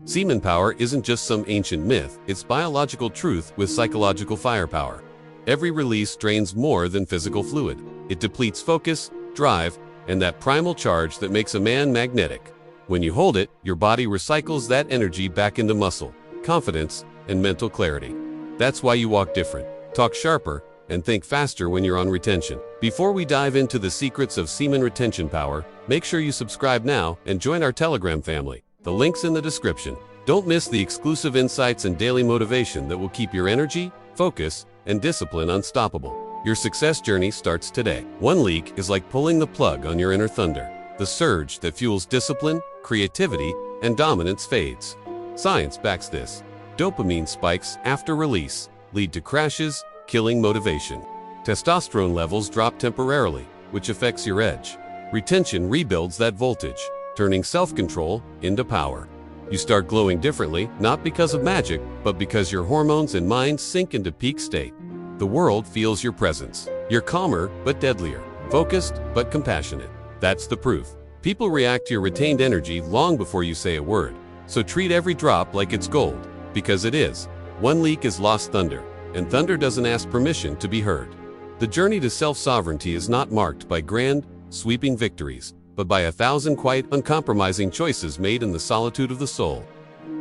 Semen power isn't just some ancient myth, it's biological truth with psychological firepower. Every release drains more than physical fluid. It depletes focus, drive, and that primal charge that makes a man magnetic. When you hold it, your body recycles that energy back into muscle, confidence, and mental clarity. That's why you walk different, talk sharper, and think faster when you're on retention. Before we dive into the secrets of semen retention power, make sure you subscribe now and join our Telegram family. The link's in the description. Don't miss the exclusive insights and daily motivation that will keep your energy, focus, and discipline unstoppable. Your success journey starts today. One leak is like pulling the plug on your inner thunder. The surge that fuels discipline, creativity, and dominance fades. Science backs this. Dopamine spikes after release lead to crashes, killing motivation. Testosterone levels drop temporarily, which affects your edge. Retention rebuilds that voltage, turning self-control into power. You start glowing differently, not because of magic, but because your hormones and mind sync into peak state. The world feels your presence. You're calmer, but deadlier. Focused, but compassionate. That's the proof. People react to your retained energy long before you say a word. So treat every drop like it's gold, because it is. One leak is lost thunder, and thunder doesn't ask permission to be heard. The journey to self-sovereignty is not marked by grand, sweeping victories, but by 1,000 quiet, uncompromising choices made in the solitude of the soul.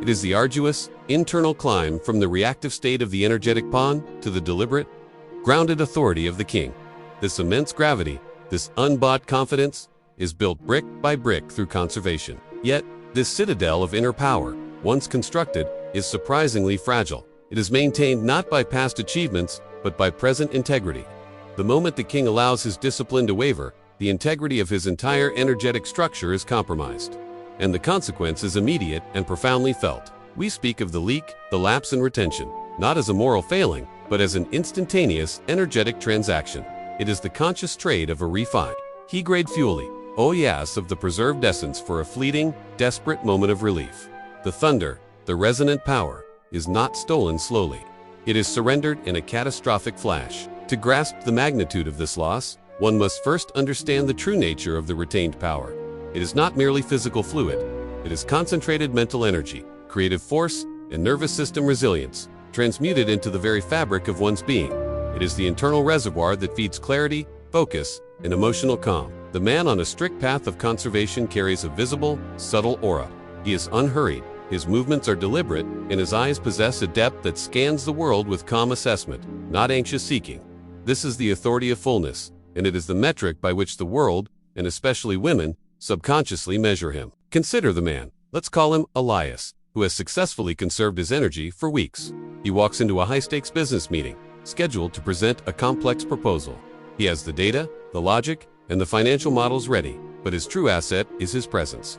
It is the arduous, internal climb from the reactive state of the energetic pawn to the deliberate, grounded authority of the king. This immense gravity, this unbought confidence, is built brick by brick through conservation. Yet, this citadel of inner power, once constructed, is surprisingly fragile. It is maintained not by past achievements, but by present integrity. The moment the king allows his discipline to waver, the integrity of his entire energetic structure is compromised. And the consequence is immediate and profoundly felt. We speak of the leak, the lapse in retention, not as a moral failing, but as an instantaneous, energetic transaction. It is the conscious trade of a refined, he-grade fuelie, oh yes, of the preserved essence for a fleeting, desperate moment of relief. The thunder, the resonant power, is not stolen slowly. It is surrendered in a catastrophic flash. To grasp the magnitude of this loss, one must first understand the true nature of the retained power. It is not merely physical fluid. It is concentrated mental energy, creative force, and nervous system resilience, transmuted into the very fabric of one's being. It is the internal reservoir that feeds clarity, focus, and emotional calm. The man on a strict path of conservation carries a visible, subtle aura. He is unhurried, his movements are deliberate, and his eyes possess a depth that scans the world with calm assessment, not anxious seeking. This is the authority of fullness, and it is the metric by which the world, and especially women, subconsciously measure him. Consider the man, let's call him Elias, who has successfully conserved his energy for weeks. He walks into a high-stakes business meeting, scheduled to present a complex proposal. He has the data, the logic, and the financial models ready, but his true asset is his presence.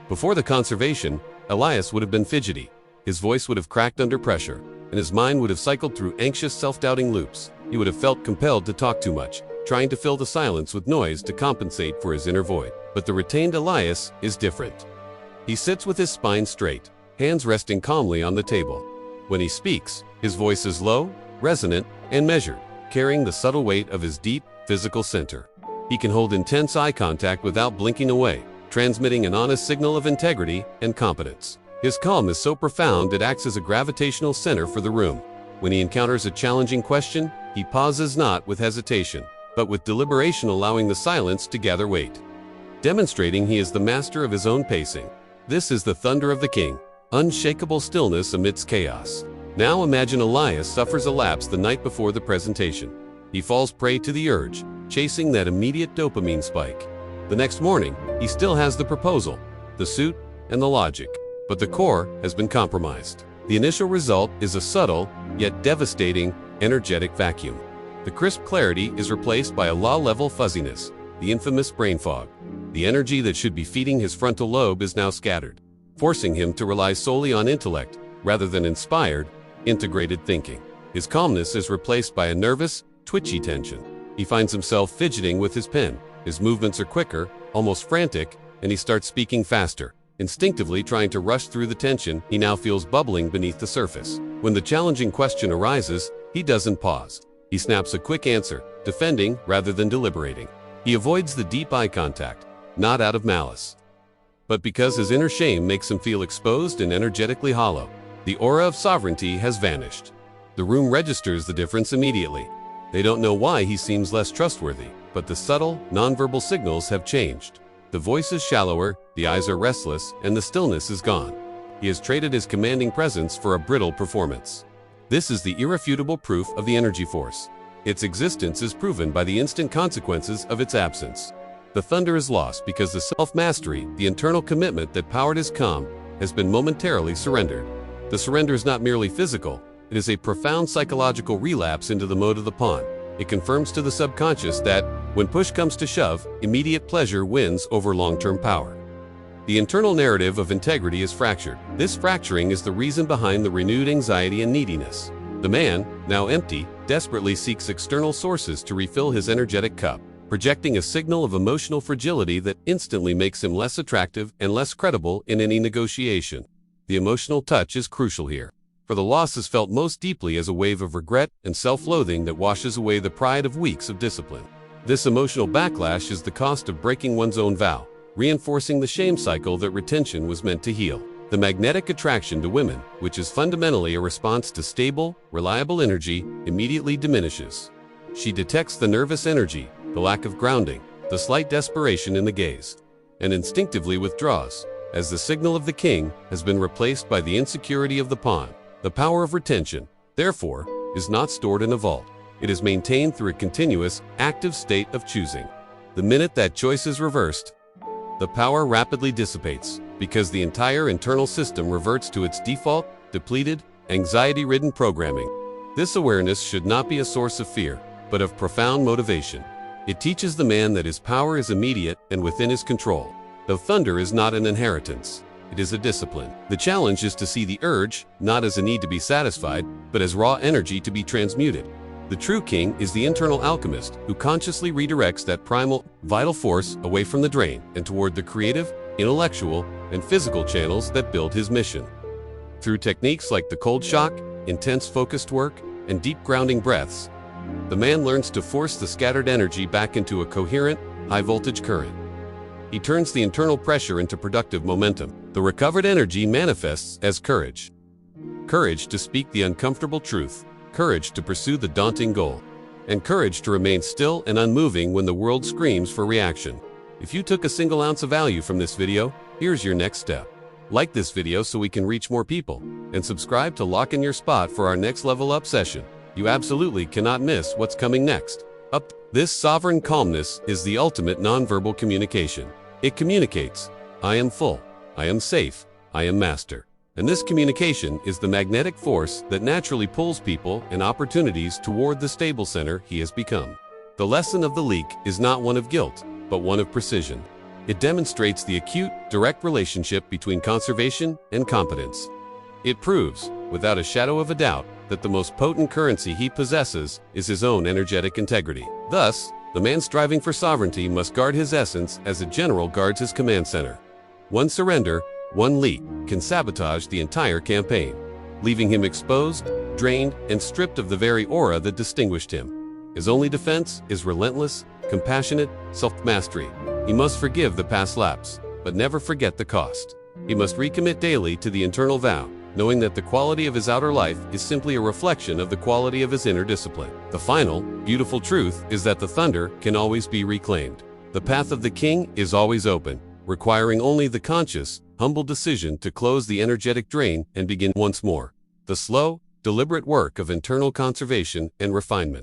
Before the conservation, Elias would have been fidgety. His voice would have cracked under pressure, and his mind would have cycled through anxious self-doubting loops. He would have felt compelled to talk too much, trying to fill the silence with noise to compensate for his inner void. But the retained Elias is different. He sits with his spine straight, hands resting calmly on the table. When he speaks, his voice is low, resonant, and measured, carrying the subtle weight of his deep, physical center. He can hold intense eye contact without blinking away, transmitting an honest signal of integrity and competence. His calm is so profound it acts as a gravitational center for the room. When he encounters a challenging question, he pauses not with hesitation, but with deliberation, allowing the silence to gather weight, demonstrating he is the master of his own pacing. This is the thunder of the king, unshakable stillness amidst chaos. Now imagine Elias suffers a lapse the night before the presentation. He falls prey to the urge, chasing that immediate dopamine spike. The next morning, he still has the proposal, the suit, and the logic, but the core has been compromised. The initial result is a subtle, yet devastating, energetic vacuum. The crisp clarity is replaced by a law-level fuzziness, the infamous brain fog. The energy that should be feeding his frontal lobe is now scattered, forcing him to rely solely on intellect, rather than inspired, integrated thinking. His calmness is replaced by a nervous, twitchy tension. He finds himself fidgeting with his pen. His movements are quicker, almost frantic, and he starts speaking faster, instinctively trying to rush through the tension he now feels bubbling beneath the surface. When the challenging question arises, he doesn't pause. He snaps a quick answer, defending rather than deliberating. He avoids the deep eye contact, not out of malice, but because his inner shame makes him feel exposed and energetically hollow. The aura of sovereignty has vanished. The room registers the difference immediately. They don't know why he seems less trustworthy, but the subtle, nonverbal signals have changed. The voice is shallower, the eyes are restless, and the stillness is gone. He has traded his commanding presence for a brittle performance. This is the irrefutable proof of the energy force. Its existence is proven by the instant consequences of its absence. The thunder is lost because the self-mastery, the internal commitment that powered his calm, has been momentarily surrendered. The surrender is not merely physical, it is a profound psychological relapse into the mode of the pawn. It confirms to the subconscious that, when push comes to shove, immediate pleasure wins over long-term power. The internal narrative of integrity is fractured. This fracturing is the reason behind the renewed anxiety and neediness. The man, now empty, desperately seeks external sources to refill his energetic cup, projecting a signal of emotional fragility that instantly makes him less attractive and less credible in any negotiation. The emotional touch is crucial here, for the loss is felt most deeply as a wave of regret and self-loathing that washes away the pride of weeks of discipline. This emotional backlash is the cost of breaking one's own vow, reinforcing the shame cycle that retention was meant to heal. The magnetic attraction to women, which is fundamentally a response to stable, reliable energy, immediately diminishes. She detects the nervous energy, the lack of grounding, the slight desperation in the gaze, and instinctively withdraws, as the signal of the king has been replaced by the insecurity of the pawn. The power of retention, therefore, is not stored in a vault. It is maintained through a continuous, active state of choosing. The minute that choice is reversed, the power rapidly dissipates, because the entire internal system reverts to its default, depleted, anxiety-ridden programming. This awareness should not be a source of fear, but of profound motivation. It teaches the man that his power is immediate and within his control. The thunder is not an inheritance, it is a discipline. The challenge is to see the urge, not as a need to be satisfied, but as raw energy to be transmuted. The true king is the internal alchemist who consciously redirects that primal, vital force away from the drain and toward the creative, intellectual, and physical channels that build his mission. Through techniques like the cold shock, intense focused work, and deep grounding breaths, the man learns to force the scattered energy back into a coherent, high-voltage current. He turns the internal pressure into productive momentum. The recovered energy manifests as courage. Courage to speak the uncomfortable truth, courage to pursue the daunting goal, and courage to remain still and unmoving when the world screams for reaction. If you took a single ounce of value from this video, here's your next step. Like this video so we can reach more people, and subscribe to lock in your spot for our next level up session. You absolutely cannot miss what's coming next. This sovereign calmness is the ultimate nonverbal communication. It communicates, I am full, I am safe, I am master. And this communication is the magnetic force that naturally pulls people and opportunities toward the stable center he has become. The lesson of the leak is not one of guilt, but one of precision. It demonstrates the acute, direct relationship between conservation and competence. It proves, without a shadow of a doubt, that the most potent currency he possesses is his own energetic integrity. Thus, the man striving for sovereignty must guard his essence as a general guards his command center. One surrender, one leak, can sabotage the entire campaign, leaving him exposed, drained, and stripped of the very aura that distinguished him. His only defense is relentless, compassionate self-mastery. He must forgive the past lapse, but never forget the cost. He must recommit daily to the internal vow, knowing that the quality of his outer life is simply a reflection of the quality of his inner discipline. The final, beautiful truth is that the thunder can always be reclaimed. The path of the king is always open, requiring only the conscious, humble decision to close the energetic drain and begin once more. The slow, deliberate work of internal conservation and refinement.